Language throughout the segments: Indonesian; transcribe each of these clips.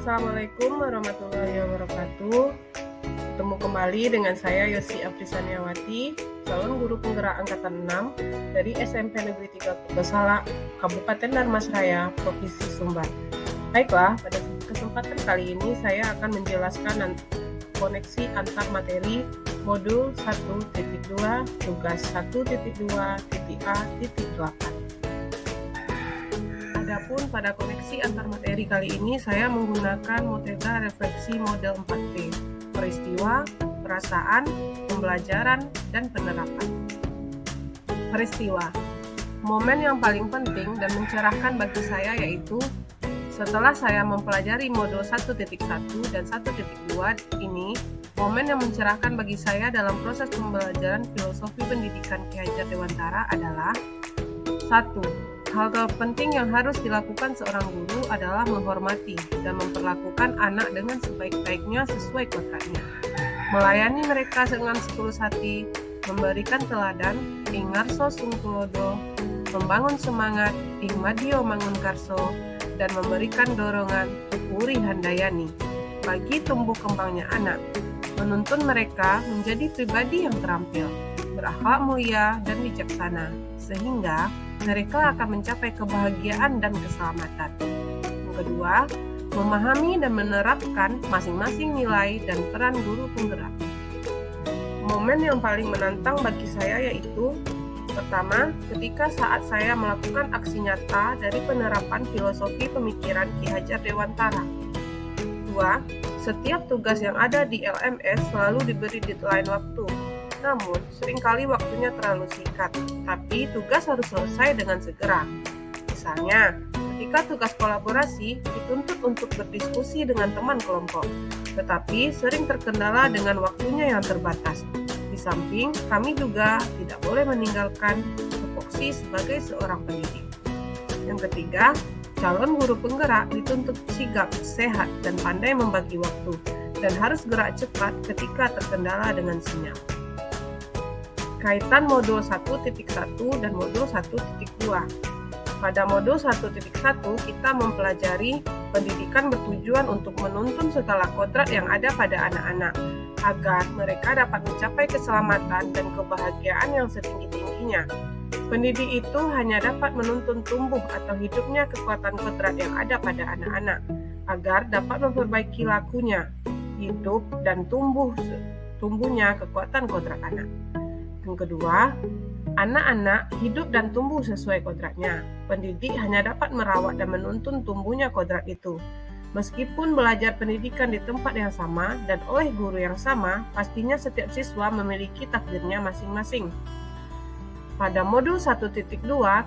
Assalamualaikum warahmatullahi wabarakatuh. Ketemu kembali dengan saya Yosi Afrisaniawati, calon guru penggerak angkatan 6 dari SMP Negeri 3 Kutosala, Kabupaten Dharmasraya, Provinsi Sumbar. Baiklah, pada kesempatan kali ini saya akan menjelaskan koneksi antar materi modul 1.2 tugas 1.2.A.8. Adapun pada koneksi antar materi kali ini saya menggunakan metode refleksi model 4P, peristiwa, perasaan, pembelajaran, dan penerapan. Peristiwa, momen yang paling penting dan mencerahkan bagi saya yaitu setelah saya mempelajari modul 1.1 dan 1.2 ini, momen yang mencerahkan bagi saya dalam proses pembelajaran filosofi pendidikan Ki Hajar Dewantara adalah 1. Hal terpenting yang harus dilakukan seorang guru adalah menghormati dan memperlakukan anak dengan sebaik-baiknya sesuai kodratnya. Melayani mereka dengan setulus hati, memberikan teladan, ingarso sungtulodo, membangun semangat, ingmadio mangunkarso, dan memberikan dorongan, puri handayani, bagi tumbuh kembangnya anak. Menuntun mereka menjadi pribadi yang terampil, berakhlak mulia dan bijaksana, sehingga mereka akan mencapai kebahagiaan dan keselamatan. Yang kedua, memahami dan menerapkan masing-masing nilai dan peran guru penggerak. Momen yang paling menantang bagi saya yaitu pertama, ketika saat saya melakukan aksi nyata dari penerapan filosofi pemikiran Ki Hajar Dewantara. Dua, setiap tugas yang ada di LMS selalu diberi deadline waktu. Namun, seringkali waktunya terlalu singkat, tapi tugas harus selesai dengan segera. Misalnya, ketika tugas kolaborasi dituntut untuk berdiskusi dengan teman kelompok, tetapi sering terkendala dengan waktunya yang terbatas. Di samping, kami juga tidak boleh meninggalkan tupoksi sebagai seorang pendidik. Yang ketiga, calon guru penggerak dituntut sigap, sehat, dan pandai membagi waktu, dan harus gerak cepat ketika terkendala dengan sinyal. Kaitan modul 1.1 dan modul 1.2. Pada modul 1.1 kita mempelajari pendidikan bertujuan untuk menuntun segala kodrat yang ada pada anak-anak agar mereka dapat mencapai keselamatan dan kebahagiaan yang setinggi-tingginya. Pendidik itu hanya dapat menuntun tumbuh atau hidupnya kekuatan kodrat yang ada pada anak-anak agar dapat memperbaiki lakunya, hidup dan tumbuhnya kekuatan kodrat anak. Yang kedua, anak-anak hidup dan tumbuh sesuai kodratnya. Pendidik hanya dapat merawat dan menuntun tumbuhnya kodrat itu. Meskipun belajar pendidikan di tempat yang sama dan oleh guru yang sama, pastinya setiap siswa memiliki takdirnya masing-masing. Pada modul 1.2,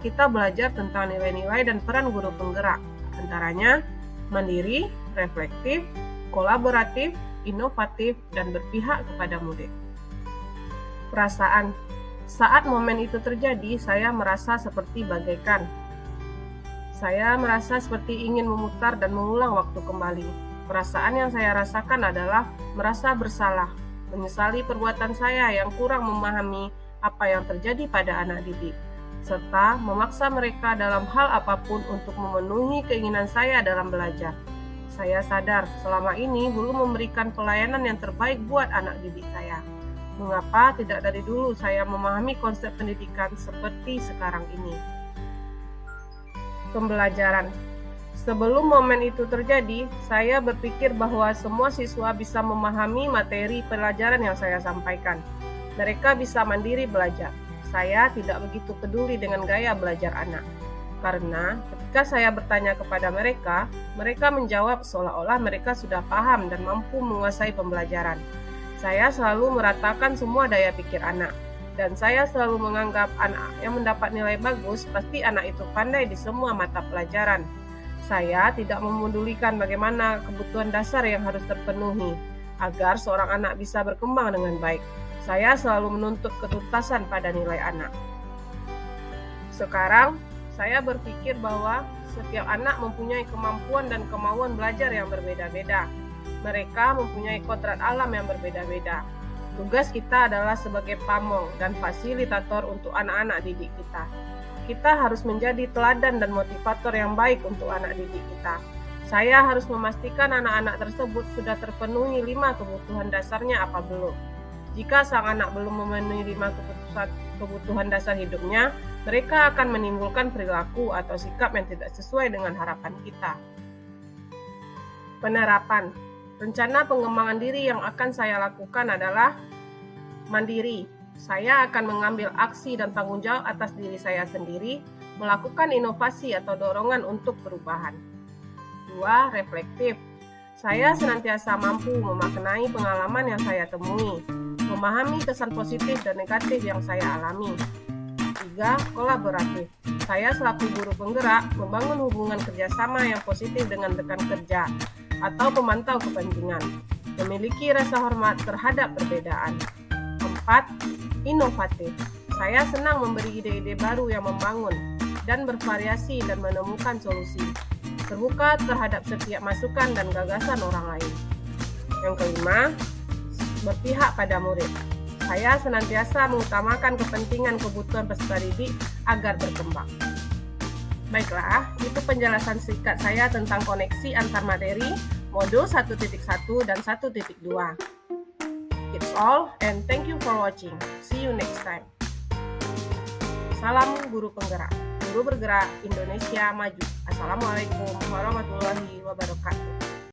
kita belajar tentang nilai-nilai dan peran guru penggerak, antaranya mandiri, reflektif, kolaboratif, inovatif, dan berpihak kepada murid. Perasaan. Saat momen itu terjadi, saya merasa seperti bagaikan. Saya merasa seperti ingin memutar dan mengulang waktu kembali. Perasaan yang saya rasakan adalah merasa bersalah, menyesali perbuatan saya yang kurang memahami apa yang terjadi pada anak didik, serta memaksa mereka dalam hal apapun untuk memenuhi keinginan saya dalam belajar. Saya sadar selama ini belum memberikan pelayanan yang terbaik buat anak didik saya. Mengapa tidak dari dulu saya memahami konsep pendidikan seperti sekarang ini? Pembelajaran. Sebelum momen itu terjadi, saya berpikir bahwa semua siswa bisa memahami materi pelajaran yang saya sampaikan. Mereka bisa mandiri belajar. Saya tidak begitu peduli dengan gaya belajar anak. Karena ketika saya bertanya kepada mereka, mereka menjawab seolah-olah mereka sudah paham dan mampu menguasai pembelajaran. Saya selalu meratakan semua daya pikir anak, dan saya selalu menganggap anak yang mendapat nilai bagus pasti anak itu pandai di semua mata pelajaran. Saya tidak memedulikan bagaimana kebutuhan dasar yang harus terpenuhi agar seorang anak bisa berkembang dengan baik. Saya selalu menuntut ketuntasan pada nilai anak. Sekarang, saya berpikir bahwa setiap anak mempunyai kemampuan dan kemauan belajar yang berbeda-beda. Mereka mempunyai kodrat alam yang berbeda-beda. Tugas kita adalah sebagai pamong dan fasilitator untuk anak-anak didik kita. Kita harus menjadi teladan dan motivator yang baik untuk anak didik kita. Saya harus memastikan anak-anak tersebut sudah terpenuhi 5 kebutuhan dasarnya apa belum. Jika sang anak belum memenuhi 5 kebutuhan dasar hidupnya, mereka akan menimbulkan perilaku atau sikap yang tidak sesuai dengan harapan kita. Penerapan. Rencana pengembangan diri yang akan saya lakukan adalah mandiri. Saya akan mengambil aksi dan tanggung jawab atas diri saya sendiri, melakukan inovasi atau dorongan untuk perubahan. 2. Reflektif. Saya senantiasa mampu memaknai pengalaman yang saya temui, memahami kesan positif dan negatif yang saya alami. 3. Kolaboratif. Saya selaku guru penggerak membangun hubungan kerjasama yang positif dengan rekan kerja atau pemantau kepentingan, memiliki rasa hormat terhadap perbedaan. 4. Inovatif. Saya senang memberi ide-ide baru yang membangun dan bervariasi dan menemukan solusi, terbuka terhadap setiap masukan dan gagasan orang lain. Yang kelima, berpihak pada murid. Saya senantiasa mengutamakan kepentingan kebutuhan peserta didik agar berkembang. Baiklah, itu penjelasan singkat saya tentang koneksi antar materi modul 1.1 dan 1.2. It's all and thank you for watching. See you next time. Salam guru penggerak. Guru bergerak Indonesia maju. Assalamualaikum warahmatullahi wabarakatuh.